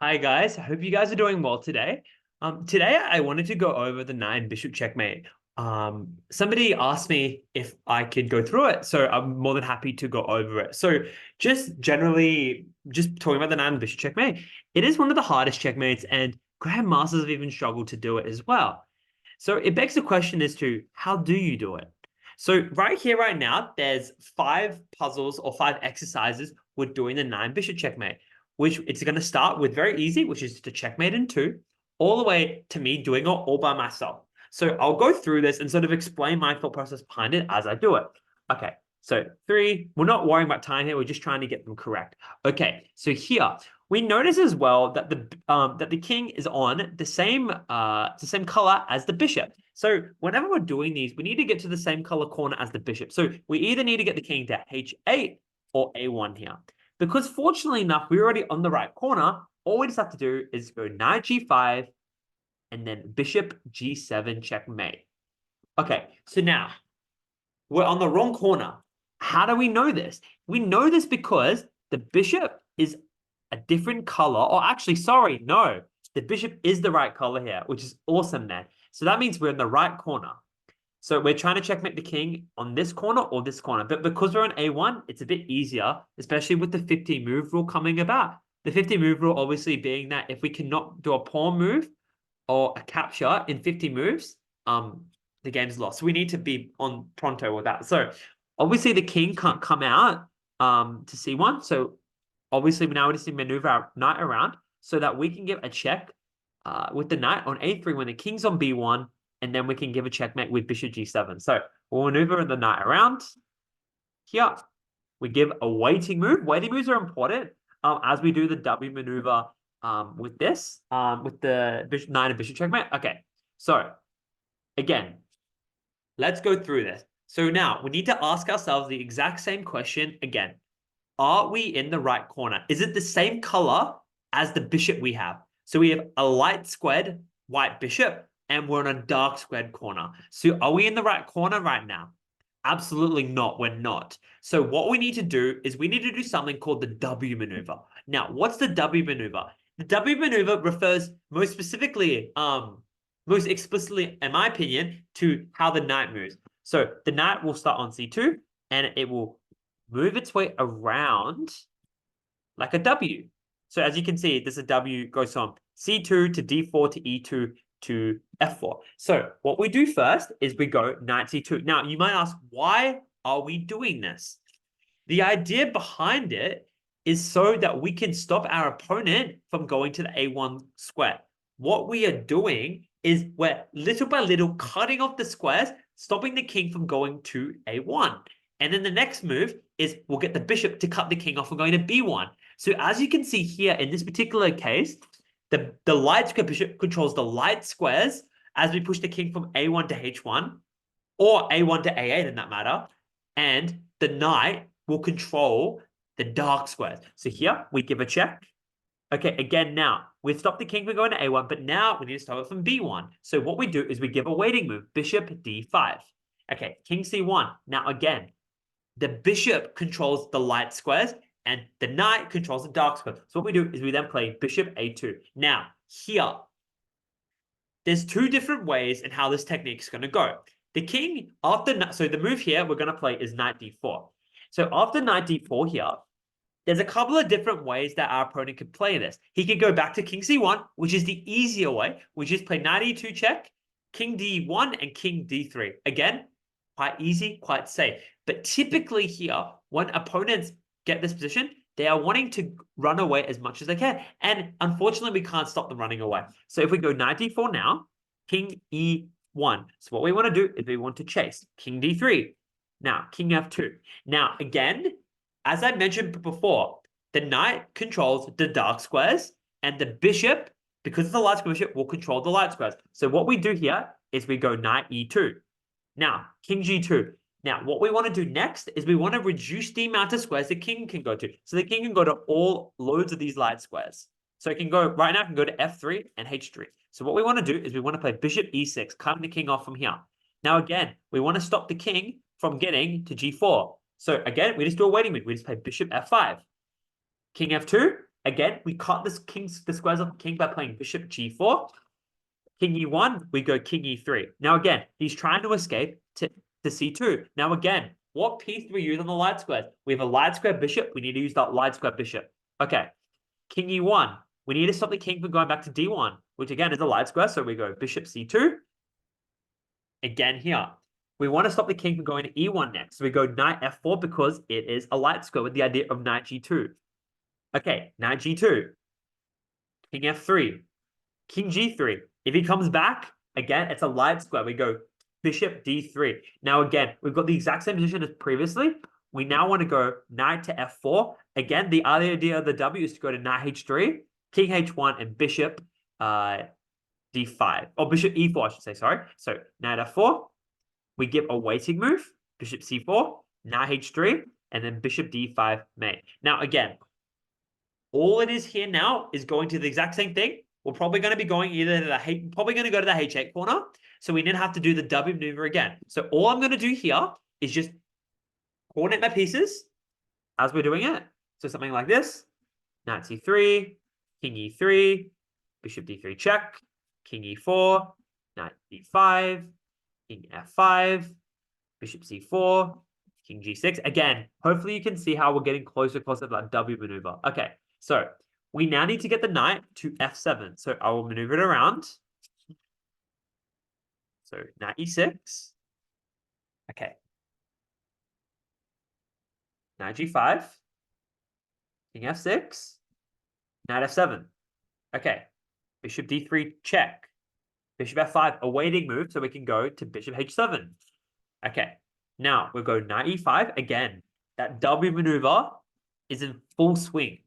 Hi guys, I hope you guys are doing well today. Today I wanted to go over the nine bishop checkmate. Somebody asked me if I could go through it, so I'm more than happy to go over it. So just generally, just talking about the nine bishop checkmate, it is one of the hardest checkmates, and grandmasters have even struggled to do it as well. So it begs the question as to how do you do it? So right here, right now, there's five puzzles or five exercises with doing the nine bishop checkmate, which it's going to start with very easy, which is to checkmate in two, all the way to me doing it all by myself. So I'll go through this and sort of explain my thought process behind it as I do it. Okay, so three, we're not worrying about time here. We're just trying to get them correct. Okay, so here we notice as well that the king is on the same color as the bishop. So whenever we're doing these, we need to get to the same color corner as the bishop. So we either need to get the king to h8 or a1 here. Because fortunately enough, we're already on the right corner. All we just have to do is go knight g5 and then bishop g7 checkmate. Okay, so now we're on the wrong corner. How do we know this? We know this because the bishop is a different color. Or actually, sorry, no. The bishop is the right color here, which is awesome, man. So that means we're in the right corner. So we're trying to checkmate the king on this corner or this corner. But because we're on A1, it's a bit easier, especially with the 50 move rule coming about. The 50 move rule obviously being that if we cannot do a pawn move or a capture in 50 moves, the game's lost. So we need to be on pronto with that. So obviously the king can't come out to C1. So obviously now we just need to maneuver our knight around so that we can give a check with the knight on A3 when the king's on B1, and then we can give a checkmate with bishop G7. So we'll maneuver the knight around. Here, we give a waiting move. Waiting moves are important as we do the W maneuver with this, with the bishop, knight and bishop checkmate. Okay, so again, let's go through this. So now we need to ask ourselves the exact same question again. Are we in the right corner? Is it the same color as the bishop we have? So we have a light squared white bishop and we're in a dark squared corner. So are we in the right corner right now? Absolutely not. We're not. So what we need to do is we need to do something called the W maneuver. Now, what's the W maneuver? The W maneuver refers most specifically, most explicitly, in my opinion, to how the knight moves. So the knight will start on C2 and it will move its way around like a W. So as you can see, this a W goes from C2 to D4 to E2 to F4. So what we do first is we go knight C2. Now, you might ask, why are we doing this? The idea behind it is so that we can stop our opponent from going to the A1 square. What we are doing is we're little by little cutting off the squares, stopping the king from going to A1. And then the next move is we'll get the bishop to cut the king off from going to B1. So as you can see here in this particular case, the light square bishop controls the light squares as we push the king from A1 to H1 or A1 to A8 in that matter. And the knight will control the dark squares. So here we give a check. Okay, again, now we've stopped the king from going to A1, but now we need to stop it from B1. So what we do is we give a waiting move, bishop D5. Okay, king C1. Now again, the bishop controls the light squares and the knight controls the dark squares. So what we do is we then play bishop A2. Now, here, there's two different ways in how this technique is going to go. The king, so the move here we're going to play is knight D4. So after knight D4 here, there's a couple of different ways that our opponent could play this. He could go back to king C1, which is the easier way, which is play knight E2 check, king D1, and king D3. Again, quite easy, quite safe. But typically here, when opponents get this position, they are wanting to run away as much as they can. And unfortunately, we can't stop them running away. So if we go knight D4 now, king E1. So what we want to do is we want to chase. King D3. Now, king F2. Now, again, as I mentioned before, the knight controls the dark squares and the bishop, because it's the light square bishop, will control the light squares. So what we do here is we go knight E2. Now, king G2. Now, what we want to do next is we want to reduce the amount of squares the king can go to. So the king can go to all loads of these light squares. So it can go, right now, it can go to F3 and H3. So what we want to do is we want to play bishop E6, cutting the king off from here. Now, again, we want to stop the king from getting to G4. So again, we just do a waiting move. We just play bishop F5. King F2, Again, we cut the squares of the king by playing bishop g4. King e1, we go king e3. Now again, he's trying to escape to c2. Now again, what piece do we use on the light squares? We have a light square bishop. We need to use that light square bishop. Okay, king e1. We need to stop the king from going back to d1, which again is a light square. So we go bishop c2. Again here. We want to stop the king from going to e1 next. So we go knight f4 because it is a light square with the idea of knight g2. Okay, knight g2. King f3. King g3. If he comes back, again, it's a light square. We go bishop d3. Now, again, we've got the exact same position as previously. We now want to go knight to f4. Again, the other idea of the W is to go to knight h3, king h1, and bishop d5. Or bishop e4, I should say, sorry. So knight f4. We give a waiting move, bishop c4, knight h3, and then bishop d5 mate. Now, again, all it is here now is going to the exact same thing. We're probably going to be going either to the probably going to go to the h8 corner. So we then have to do the W maneuver again. So all I'm going to do here is just coordinate my pieces as we're doing it. So something like this: knight c3, king e3, bishop d3 check, king e4, knight d5, king f5, bishop c4, king g6. Again, hopefully you can see how we're getting closer to that W maneuver. Okay, so we now need to get the knight to f7. So I will maneuver it around. So knight e6. Okay. Knight g5. King f6. Knight f7. Okay. Bishop d3 check. Bishop f5, a waiting move, so we can go to bishop h7. Okay. Now we'll go knight e5 again. That W maneuver is in full swing.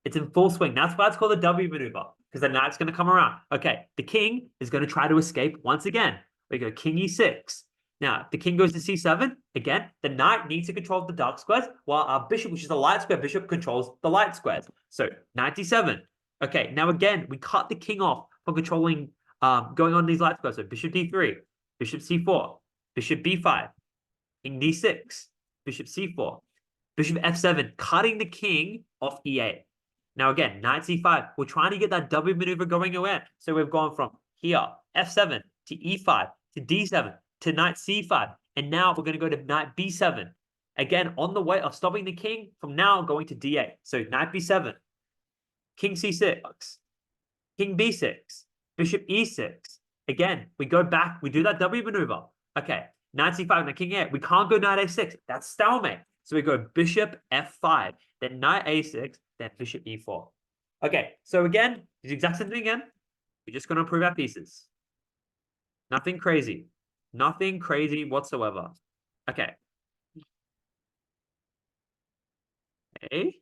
It's in full swing. That's why it's called the W maneuver, because the knight's going to come around. Okay, the king is going to try to escape once again. We go king e6. Now, the king goes to c7. Again, the knight needs to control the dark squares, while our bishop, which is a light square bishop, controls the light squares. So, knight d7. Okay, now again, we cut the king off from controlling, going on these light squares. So, bishop d3, bishop c4, bishop b5, king d6, bishop c4, bishop f7, cutting the king off e8. Now again, knight c5. We're trying to get that W maneuver going away. So we've gone from here, f7, to e5, to d7, to knight c5. And now we're going to go to knight b7. Again, on the way of stopping the king from now going to d8. So knight b7, king c6, king b6, bishop e6. Again, we go back. We do that W maneuver. Okay, knight c5, now king a8. We can't go knight a6. That's stalemate. So we go bishop f5, then knight a6, then bishop e4. Okay, so again, the exact same thing again. We're just going to improve our pieces. Nothing crazy. Nothing crazy whatsoever. Okay. Okay. It's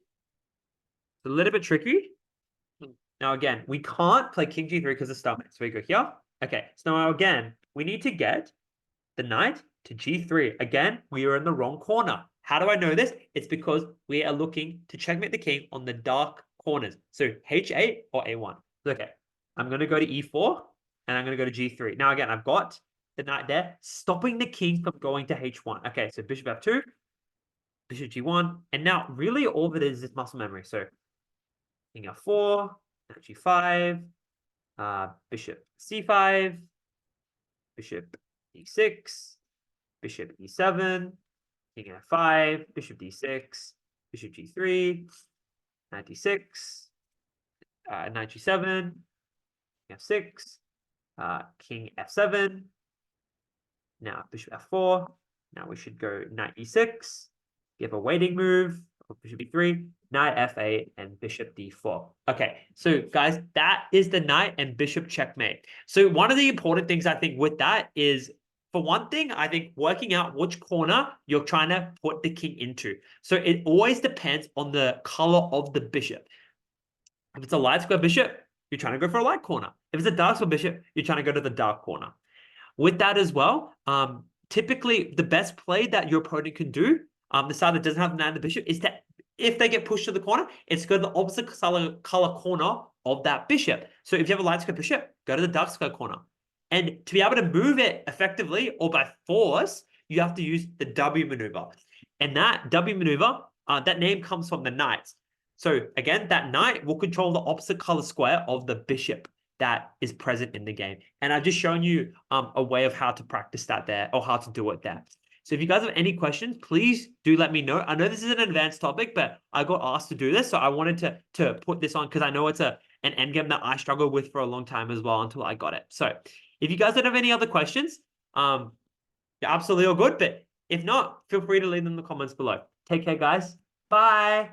a little bit tricky. Now again, we can't play king g3 because of stalemate. So we go here. Okay, so now again, we need to get the knight to g3. Again, we are in the wrong corner. How do I know this? It's because we are looking to checkmate the king on the dark corners. So h8 or a1. Okay, I'm going to go to e4 and I'm going to go to g3. Now again, I've got the knight there, stopping the king from going to h1. Okay, so bishop f2, bishop g1. And now really all of it is muscle memory. So king f4, knight g5, bishop c5, bishop d6, bishop e7, king f5, bishop d6, bishop g3, knight d6, knight g7, king f6, king f7. Now bishop f4. Now we should go knight e6, give a waiting move, bishop e3, knight f8, and bishop d4. Okay, so guys, that is the knight and bishop checkmate. So one of the important things I think with that is, for one thing, I think working out which corner you're trying to put the king into. So it always depends on the color of the bishop. If it's a light square bishop, you're trying to go for a light corner. If it's a dark square bishop, you're trying to go to the dark corner. With that as well, typically the best play that your opponent can do, the side that doesn't have the knight and the bishop, is that if they get pushed to the corner, it's go to the opposite color corner of that bishop. So if you have a light square bishop, go to the dark square corner. And to be able to move it effectively or by force, you have to use the W maneuver. And that W maneuver, that name comes from the knights. So again, that knight will control the opposite color square of the bishop that is present in the game. And I've just shown you a way of how to practice that there, or how to do it there. So if you guys have any questions, please do let me know. I know this is an advanced topic, but I got asked to do this, so I wanted to put this on because I know it's an endgame that I struggled with for a long time as well until I got it. So if you guys don't have any other questions, you're absolutely all good. But if not, feel free to leave them in the comments below. Take care, guys. Bye.